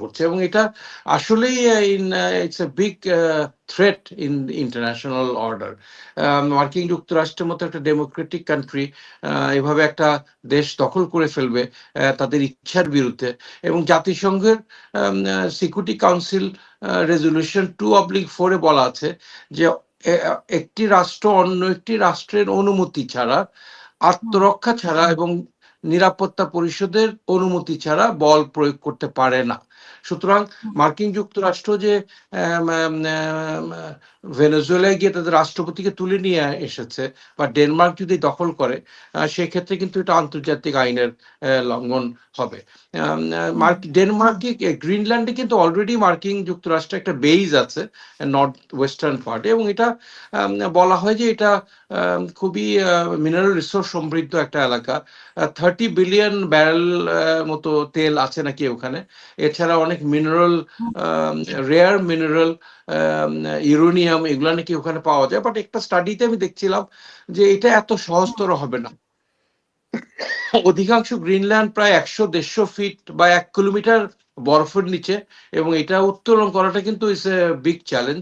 করছে, এবং এটা আসলেই it's a big threat in international order. মার্কিন যুক্তরাষ্ট্রের মতো একটা ডেমোক্রেটিক কান্ট্রি এভাবে একটা দেশ দখল করে ফেলবে তাদের ইচ্ছার বিরুদ্ধে, এবং জাতিসংঘের সিকিউরিটি কাউন্সিল রেজলিউশন 2/4 বলা আছে যে একটি রাষ্ট্র অন্য একটি রাষ্ট্রের অনুমতি ছাড়া, আত্মরক্ষা ছাড়া এবং নিরাপত্তা পরিষদের অনুমতি ছাড়া বল প্রয়োগ করতে পারে না। সুতরাং মার্কিন যুক্তরাষ্ট্র যে ভেনেজুয়েলায় গিয়ে তাদের রাষ্ট্রপতিকে তুলে নিয়ে এসেছে, বা ডেনমার্ক যদি দখল করে, সেক্ষেত্রে কিন্তু এটা আন্তর্জাতিক আইনের লঙ্ঘন হবে। ডেনমার্কে, গ্রিনল্যান্ডে কিন্তু অলরেডি মার্কিন যুক্তরাষ্ট্রে একটা বেইজ আছে নর্থ ওয়েস্টার্ন পার্টে, এবং এটা বলা হয় যে এটা খুবই মিনারেল রিসোর্স সমৃদ্ধ একটা এলাকা। 30 বিলিয়ন ব্যারেল মতো তেল আছে নাকি ওখানে। এছাড়া অনেক মিনারেল, রেয়ার মিনারেল, ইউরেনিয়াম, এগুলা নাকি ওখানে পাওয়া যায়। বাট একটা স্টাডিতে আমি দেখছিলাম যে এটা এত সহজতর হবে না। অধিকাংশ গ্রিনল্যান্ড প্রায় 100-150 ফিট বা 1 কিলোমিটার বরফের নিচে, এবং এটা উত্তোলন করাটা কিন্তু ইস এ বিগ চ্যালেঞ্জ,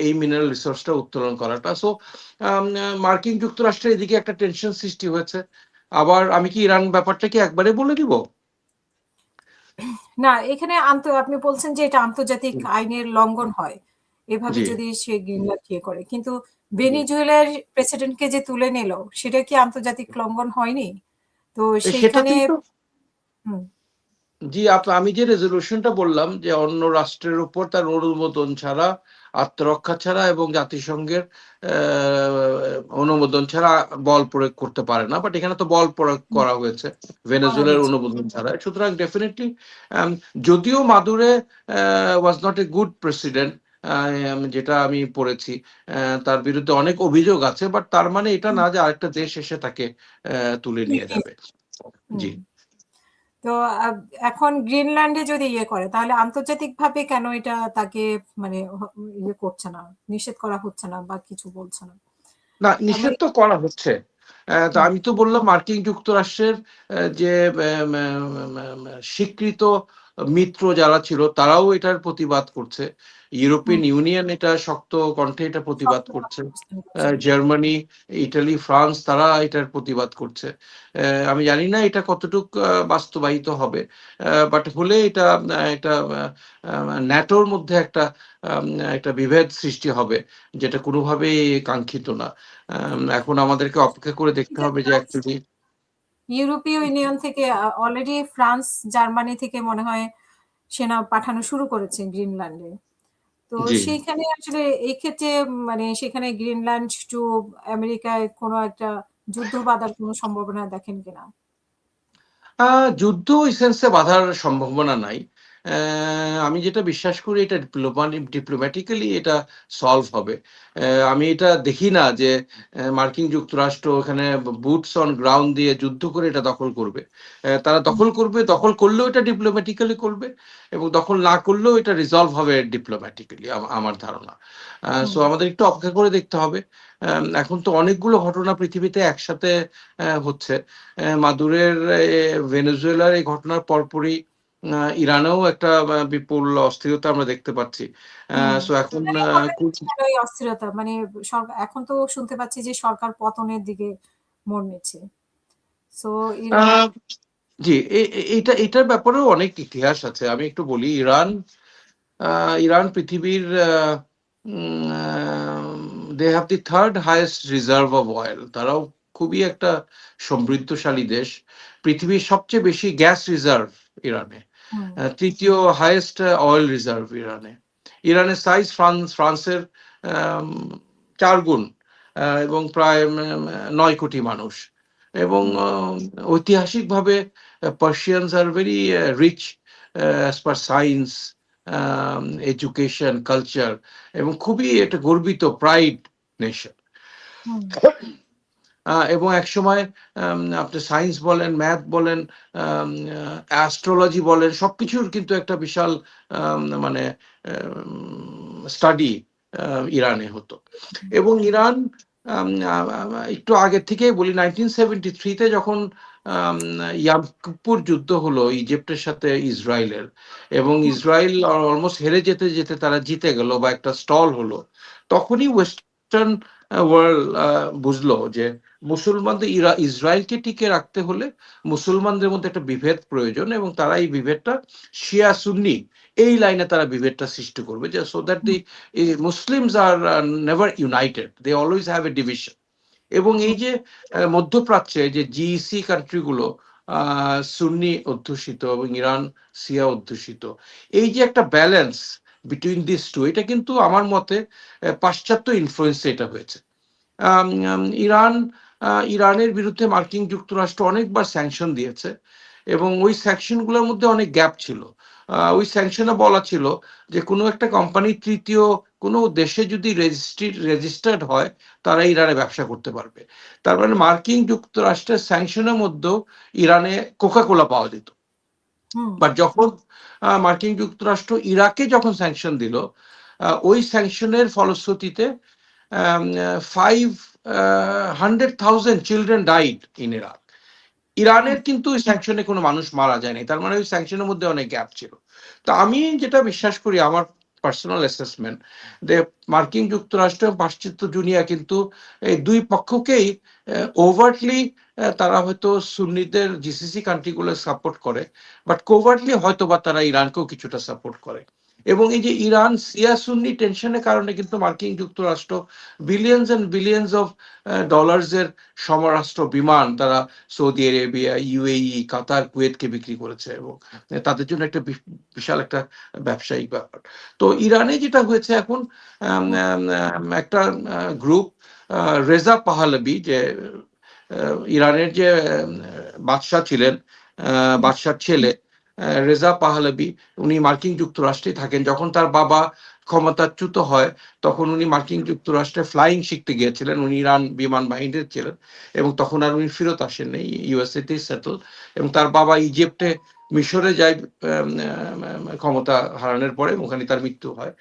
এই মিনারেল রিসোর্সটা উত্তোলন করাটা। সো মার্কিন যুক্তরাষ্ট্রের এদিকে একটা টেনশন সৃষ্টি হয়েছে। আবার আমি কি ইরান ব্যাপারটা কি একবারে বলে দিব? না, এখানে আপনি বলছেন যে এটা আন্তর্জাতিক আইনের লঙ্ঘন হয় এভাবে যদি সে গ্রিনল্যান্ড ইয়ে করে, কিন্তু ভেনেজুয়েলার প্রেসিডেন্টকে যে তুলে নিল সেটা কি আন্তর্জাতিক লঙ্ঘন হয়নি? তো সেইখানে জি, আমি যে রেজলিউশনটা বললাম যে অন্য রাষ্ট্রের উপর তার অনুমোদন ছাড়া, আত্মরক্ষা ছাড়া এবং জাতিসংঘের অনুমোদন ছাড়া বল প্রয়োগ করতে পারে না, বাট এখানে তো বল প্রয়োগ করা হয়েছে ভেনেজুয়েলার অনুমোদন ছাড়া। সুতরাং ডেফিনেটলি, যদিও Maduro was not a good president, যেটা আমি পড়েছি, তার বিরুদ্ধে অনেক অভিযোগ আছে, বাট তার মানে এটা না যে আরেকটা দেশ এসে তাকে তুলে নিয়ে যাবে। জি, তো এখন গ্রিনল্যান্ডে যদি ইয়ে করে তাহলে আন্তর্জাতিকভাবে কেন এটা তাকে মানে ইয়ে করছে না, নিষেধ করা হচ্ছে না বা কিছু বলছে না? না, নিষেধ তো করা হচ্ছে। তো আমি তো বললাম মার্কিন যুক্তরাষ্ট্রের যে স্বীকৃত মিত্র যারা ছিল তারাও এটার প্রতিবাদ করছে। ইউরোপিয়ান ইউনিয়ন এটা শক্ত কণ্ঠে এটা প্রতিবাদ করছে। জার্মানি, ইটালি, ফ্রান্স তারা এটার প্রতিবাদ করছে। আমি জানি না এটা কতটুক বাস্তবায়িত হবে, বাট হলে এটা একটা ন্যাটোর মধ্যে একটা একটা বিভেদ সৃষ্টি হবে, যেটা কোনোভাবেই কাঙ্ক্ষিত না। এখন আমাদেরকে অপেক্ষা করে দেখতে হবে যে অ্যাকচুয়ালি ইউরোপীয় ইউনিয়ন থেকে অলরেডি ফ্রান্স, জার্মানি থেকে মনে হয় সেনা পাঠানো শুরু করেছে গ্রিনল্যান্ডে। তো সেইখানে আসলে এই ক্ষেত্রে মানে সেখানে গ্রিনল্যান্ড টু আমেরিকায় কোনো একটা যুদ্ধ বাঁধার কোনো সম্ভাবনা দেখেন কিনা? যুদ্ধ এই সেন্সে বাধার সম্ভাবনা নাই। আমি যেটা বিশ্বাস করি এটা ডিপ্লোম্যাটিক্যালি এটা সলভ হবে। আমি এটা দেখি না যে মার্কিন যুক্তরাষ্ট্র এখানে বুটস অন গ্রাউন্ড দিয়ে যুদ্ধ করে এটা দখল করবে। তারা দখল করবে, দখল করলেও এটা ডিপ্লোম্যাটিক্যালি করবে, এবং দখল না করলেও এটা রিজলভ হবে ডিপ্লোম্যাটিক্যালি, আমার ধারণা। সো আমাদের একটু অপেক্ষা করে দেখতে হবে। এখন তো অনেকগুলো ঘটনা পৃথিবীতে একসাথে হচ্ছে। মাদুরের ভেনেজুয়েলার এই ঘটনার পরপরই ইরানেও একটা বিপুল অস্থিরতা আমরা দেখতে পাচ্ছি। সো এখন অস্থিরতা মানে এখন তো শুনতে পাচ্ছি যে সরকার পতনের দিকে মোড় নিচ্ছে। সো জি, এটার ব্যাপারেও অনেক ইতিহাস আছে। আমি একটু বলি, ইরান পৃথিবীর they have the third highest reserve of oil. তারাও খুবই একটা সমৃদ্ধশালী দেশ। পৃথিবীর সবচেয়ে বেশি গ্যাস রিজার্ভ ইরানে, তৃতীয় হাইয়েস্ট অয়েল রিজার্ভ ইরানে। ইরানের সাইজ ফ্রান্সের 4 গুণ, এবং প্রায় 9 কোটি মানুষ। এবং ঐতিহাসিকভাবে Persians are very rich as per science, education, culture, এবং খুবই একটা গর্বিত প্রাইড নেশন। এবং একসময় আপনি সায়েন্স বলেন, ম্যাথ বলেন, অ্যাস্ট্রোলজি বলেন, সবকিছুর কিন্তু একটা বিশাল মানে স্টাডি ইরানে হতো। এবং ইরান একটু আগের থেকেই বলি, 1973-তে যখন আম, ইয়াম কিপ্পুর যুদ্ধ হলো ইজিপ্টের সাথে ইসরায়েলের, এবং ইসরায়েল অলমোস্ট হেরে যেতে যেতে তারা জিতে গেল বা একটা স্টল হলো, তখনই ওয়েস্টার্ন ওয়ার্ল্ড বুঝলো যে মুসলমানদের ইসরায়েলকে টিকে রাখতে হলে মুসলমানদের মধ্যে একটা বিভেদ প্রয়োজন, এবং তারা এই বিভেদটা শিয়া সুন্নি এই লাইনে তারা বিভেদটা সৃষ্টি করবে, যে so that the Muslims are never united, they always have a division. এবং এই যে মধ্যপ্রাচ্যে যে জিইসি কান্ট্রিগুলো সুন্নি অধ্যুষিত এবং ইরান সিয়া অধ্যুষিত, এই যে একটা ব্যালেন্স বিটুইন দিস টু, এটা কিন্তু আমার মতে পাশ্চাত্য ইনফ্লুয়েন্সে এটা হয়েছে। ইরানের বিরুদ্ধে মার্কিন যুক্তরাষ্ট্র অনেকবার স্যাংশন দিয়েছে, এবং ওই স্যাংশনগুলোর মধ্যে অনেক গ্যাপ ছিল। ওই স্যাংশনে বলা ছিল যে কোনো একটা কোম্পানি তৃতীয় কোনো দেশে যদি রেজিস্টার্ড হয় তারা ইরানে ব্যবসা করতে পারবে। তার মানে মার্কিন যুক্তরাষ্ট্রের স্যাংশনের মধ্যেও ইরানে কোকাকোলা পাওয়া যেত। বাট যখন মার্কিন যুক্তরাষ্ট্র ইরাকে যখন স্যাংশন দিল, ওই স্যাংশনের ফলশ্রুতিতে 500,000 চিলড্রেন ডাইড ইন ইরাক। ইরানের কিন্তু ওই স্যাংশনে কোনো মানুষ মারা যায়নি, তার মানে ওই স্যাংশনের মধ্যে অনেক গ্যাপ ছিল। তো আমি যেটা বিশ্বাস করি, আমার পার্সোনাল অ্যাসেসমেন্ট, যে মার্কিন যুক্তরাষ্ট্র এবং পাশ্চাত্য দুনিয়া কিন্তু এই দুই পক্ষকেই ওভার্টলি তারা হয়তো সুন্নিদের জিসিসি কান্ট্রিগুলো সাপোর্ট করে, বাট কোভার্টলি হয়তো বা তারা ইরানকেও কিছুটা সাপোর্ট করে। এবং এই যে ইরান সিয়া সুন্নি টেনশনের কারণে কিন্তু মার্কিন যুক্তরাষ্ট্র billions and billions of dollars এর সমরাস্ত্র বিমান তারা সৌদি আরেবিয়া, ইউএই, কাতার, কুয়েতকে বিক্রি করেছে, এবং তাদের জন্য একটা বিশাল একটা ব্যবসায়িক ব্যাপার। তো ইরানে যেটা হয়েছে এখন, একটা গ্রুপ, রেজা পাহলভি, যে ইরানের যে বাদশাহ ছিলেন, বাদশার ছেলে রেজা পাহলভি, উনি মার্কিন যুক্তরাষ্ট্রে থাকেন। যখন তার বাবা ক্ষমতাচ্যুত হয় তখন উনি মার্কিন যুক্তরাষ্ট্রে ফ্লাইং শিখতে গিয়েছিলেন, উনি ইরান বিমান বাহিনীর ছিলেন, এবং তখন আর উনি ফেরত আসেননি, ইউএসএতেই সেটেল। এবং তার বাবা ইজিপ্টে, মিশরে যায় ক্ষমতা হারানোর পরে, ওখানে তার মৃত্যু হয়।